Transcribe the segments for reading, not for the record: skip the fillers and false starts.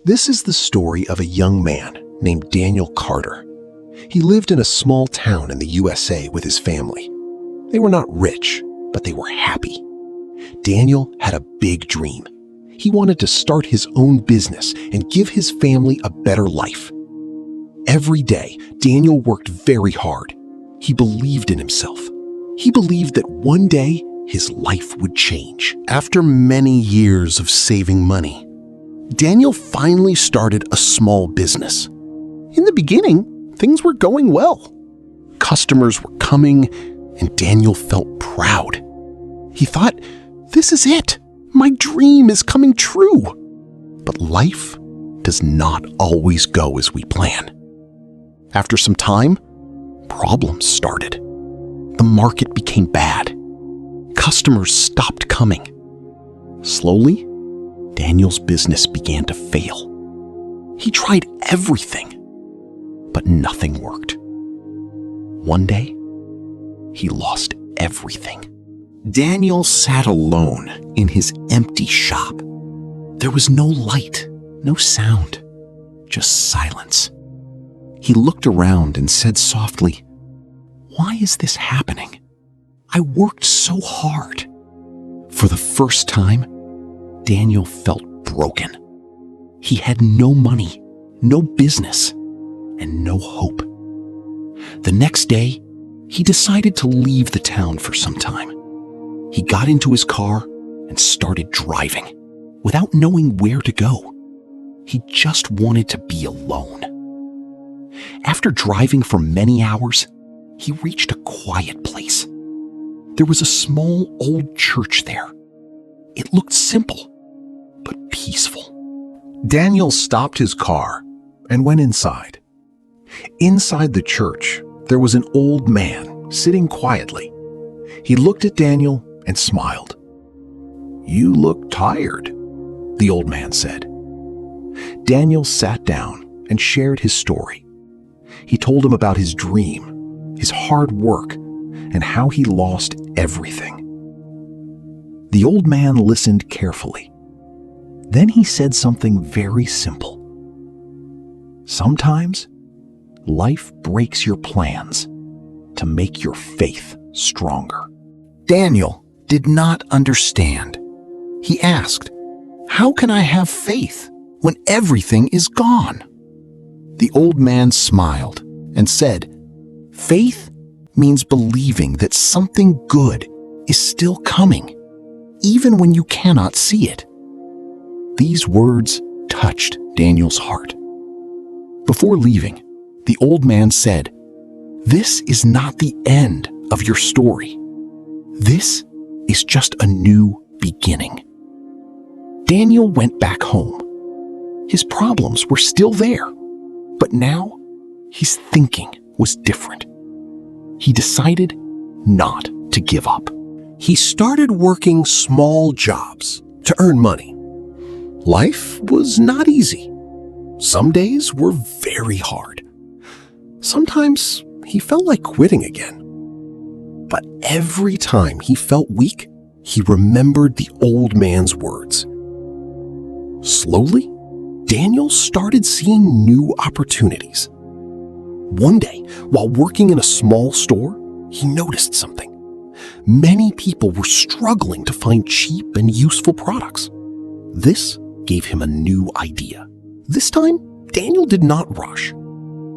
This is the story of a young man named Daniel Carter. He lived in a small town in the USA with his family. They were not rich, but they were happy. Daniel had a big dream. He wanted to start his own business and give his family a better life. Every day, Daniel worked very hard. He believed in himself. He believed that one day his life would change. After many years of saving money, Daniel finally started a small business. In the beginning, things were going well. Customers were coming, and Daniel felt proud. He thought, "This is it. My dream is coming true." But life does not always go as we plan. After some time, problems started. The market became bad. Customers stopped coming. Slowly, Daniel's business began to fail. He tried everything, but nothing worked. One day, he lost everything. Daniel sat alone in his empty shop. There was no light, no sound, just silence. He looked around and said softly, "Why is this happening? I worked so hard." For the first time, Daniel felt broken. He had no money, no business, and no hope. The next day, he decided to leave the town for some time. He got into his car and started driving, without knowing where to go. He just wanted to be alone. After driving for many hours, he reached a quiet place. There was a small old church there. It looked simple, but peaceful. Daniel stopped his car and went inside. Inside the church, there was an old man sitting quietly. He looked at Daniel and smiled. "You look tired," the old man said. Daniel sat down and shared his story. He told him about his dream, his hard work, and how he lost everything. The old man listened carefully. Then he said something very simple. "Sometimes, life breaks your plans to make your faith stronger." Daniel did not understand. He asked, "How can I have faith when everything is gone?" The old man smiled and said, "Faith means believing that something good is still coming, even when you cannot see it." These words touched Daniel's heart. Before leaving, the old man said, "This is not the end of your story. This is just a new beginning." Daniel went back home. His problems were still there, but now his thinking was different. He decided not to give up. He started working small jobs to earn money. Life was not easy. Some days were very hard. Sometimes he felt like quitting again. But every time he felt weak, he remembered the old man's words. Slowly, Daniel started seeing new opportunities. One day, while working in a small store, he noticed something. Many people were struggling to find cheap and useful products. This gave him a new idea. This time, Daniel did not rush.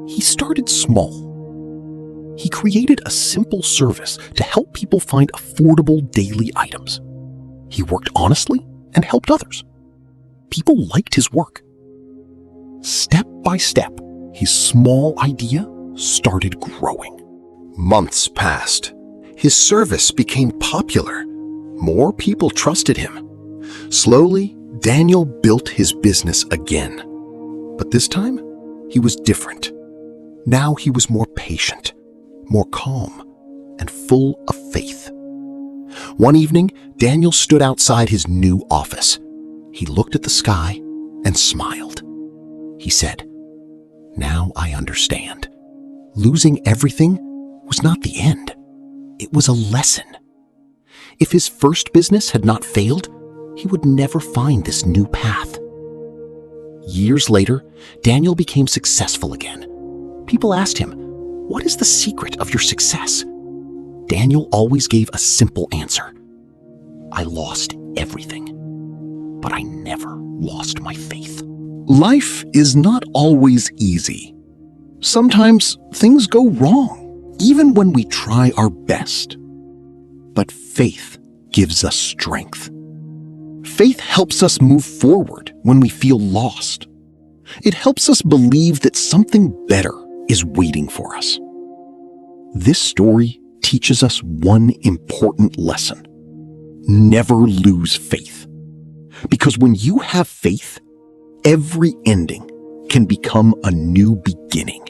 He started small. He created a simple service to help people find affordable daily items. He worked honestly and helped others. People liked his work. Step by step, his small idea started growing. Months passed. His service became popular. More people trusted him. Slowly, Daniel built his business again. But this time, he was different. Now he was more patient, more calm, and full of faith. One evening, Daniel stood outside his new office. He looked at the sky and smiled. He said, "Now I understand. Losing everything was not the end. It was a lesson. If his first business had not failed, he would never find this new path." Years later, Daniel became successful again. People asked him, "What is the secret of your success?" Daniel always gave a simple answer. "I lost everything, but I never lost my faith." Life is not always easy. Sometimes things go wrong, even when we try our best. But faith gives us strength. Faith helps us move forward when we feel lost. It helps us believe that something better is waiting for us. This story teaches us one important lesson. Never lose faith. Because when you have faith, every ending can become a new beginning.